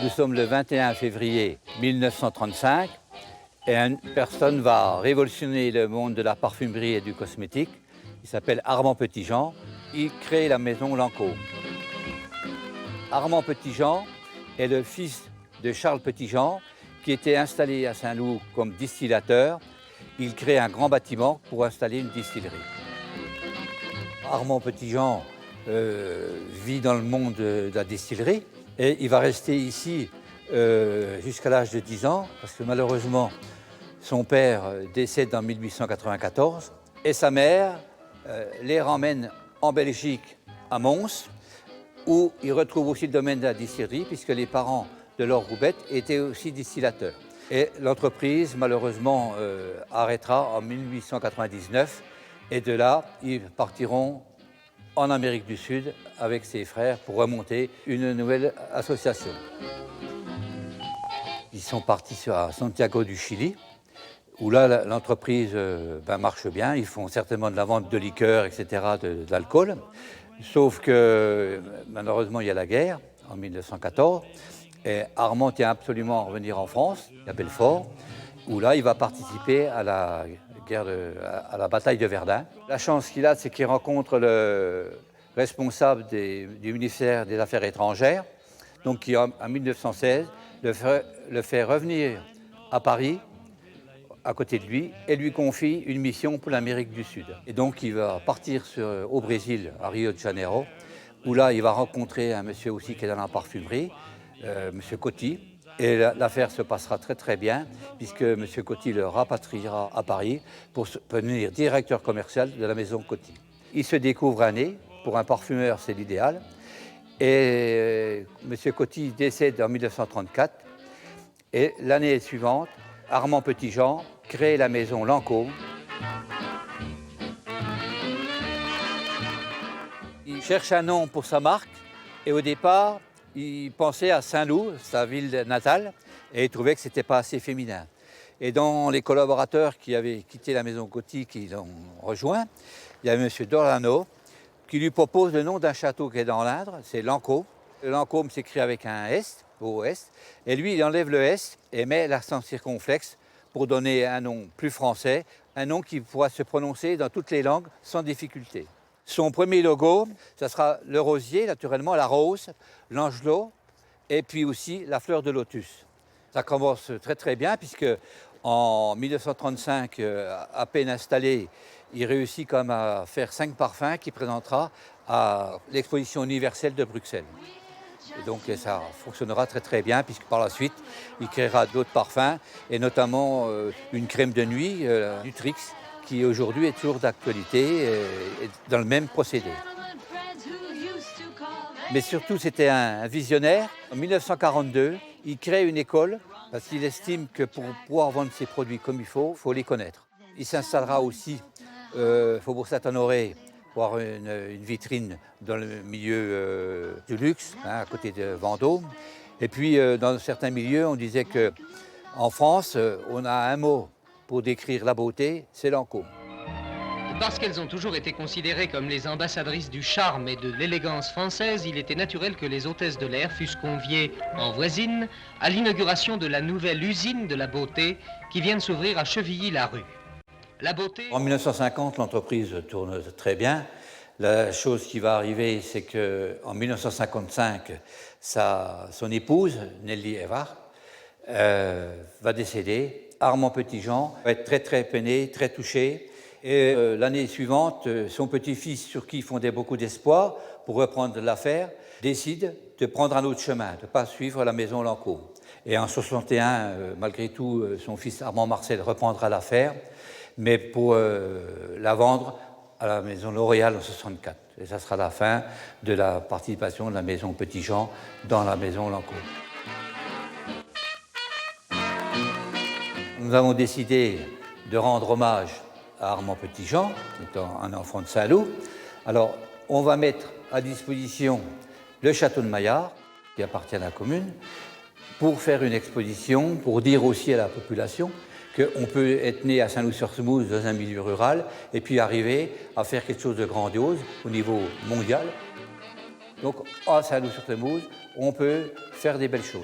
Nous sommes le 21 février 1935 et une personne va révolutionner le monde de la parfumerie et du cosmétique. Il s'appelle Armand Petitjean. Il crée la maison Lancôme. Armand Petitjean est le fils de Charles Petitjean qui était installé à Saint-Loup comme distillateur. Il crée un grand bâtiment pour installer une distillerie. Armand Petitjean vit dans le monde de la distillerie et il va rester ici jusqu'à l'âge de 10 ans parce que malheureusement son père décède en 1894 et sa mère les ramène en Belgique à Mons où il retrouve aussi le domaine de la distillerie puisque les parents de Laure Goubette étaient aussi distillateurs. Et l'entreprise malheureusement arrêtera en 1899 et de là ils partiront en Amérique du Sud avec ses frères pour remonter une nouvelle association. Ils sont partis à Santiago du Chili, où là l'entreprise marche bien. Ils font certainement de la vente de liqueurs, etc., d'alcool. Sauf que malheureusement il y a la guerre en 1914 et Armand tient absolument à revenir en France, à Belfort, où là il va participer à la bataille de Verdun. La chance qu'il a, c'est qu'il rencontre le responsable du ministère des Affaires étrangères, donc qui en 1916 le fait revenir à Paris, à côté de lui, et lui confie une mission pour l'Amérique du Sud. Et donc il va partir au Brésil, à Rio de Janeiro, où là il va rencontrer un monsieur aussi qui est dans la parfumerie, monsieur Coty. Et l'affaire se passera très très bien, puisque M. Coty le rapatriera à Paris pour devenir directeur commercial de la maison Coty. Il se découvre un nez, pour un parfumeur c'est l'idéal, et M. Coty décède en 1934, et l'année suivante, Armand Petitjean crée la maison Lancôme. Il cherche un nom pour sa marque, et au départ, il pensait à Saint-Loup, sa ville natale, et il trouvait que ce n'était pas assez féminin. Et dans les collaborateurs qui avaient quitté la maison Coty, qui l'ont rejoint, il y a M. Dorlano, qui lui propose le nom d'un château qui est dans l'Indre, c'est Lancôme. Lancôme s'écrit avec un S, O-S, et lui, il enlève le S et met l'accent circonflexe pour donner un nom plus français, un nom qui pourra se prononcer dans toutes les langues sans difficulté. Son premier logo, ça sera le rosier, naturellement, la rose, l'angelot, et puis aussi la fleur de lotus. Ça commence très très bien, puisque en 1935, à peine installé, il réussit quand même à faire 5 parfums qu'il présentera à l'exposition universelle de Bruxelles. Et donc ça fonctionnera très très bien, puisque par la suite, il créera d'autres parfums, et notamment une crème de nuit, Nutrix, qui aujourd'hui est toujours d'actualité et dans le même procédé. Mais surtout, c'était un visionnaire. En 1942, il crée une école parce qu'il estime que pour pouvoir vendre ses produits comme il faut les connaître. Il s'installera aussi Faubourg Saint-Honoré pour avoir une vitrine dans le milieu du luxe, à côté de Vendôme. Et puis, dans certains milieux, on disait qu'en France, on a un mot pour décrire la beauté, c'est Lancôme. Parce qu'elles ont toujours été considérées comme les ambassadrices du charme et de l'élégance française, il était naturel que les hôtesses de l'air fussent conviées en voisine à l'inauguration de la nouvelle usine de la beauté qui vient de s'ouvrir à Chevilly-la-Rue. La beauté... En 1950, l'entreprise tourne très bien. La chose qui va arriver, c'est qu'en 1955, son épouse, Nelly Evard, va décéder. Armand Petitjean va être très très peiné, très touché. Et l'année suivante, son petit-fils, sur qui il fondait beaucoup d'espoir pour reprendre l'affaire, décide de prendre un autre chemin, de ne pas suivre la maison Lancôme. Et en 61, malgré tout, son fils Armand Marcel reprendra l'affaire, mais pour la vendre à la maison L'Oréal en 64. Et ça sera la fin de la participation de la maison Petitjean dans la maison Lancôme. Nous avons décidé de rendre hommage à Armand Petitjean, étant un enfant de Saint-Loup. Alors, on va mettre à disposition le château de Maillard, qui appartient à la commune, pour faire une exposition, pour dire aussi à la population qu'on peut être né à Saint-Loup-sur-Semouse dans un milieu rural et puis arriver à faire quelque chose de grandiose au niveau mondial. Donc, à Saint-Loup-sur-Semouse, on peut faire des belles choses.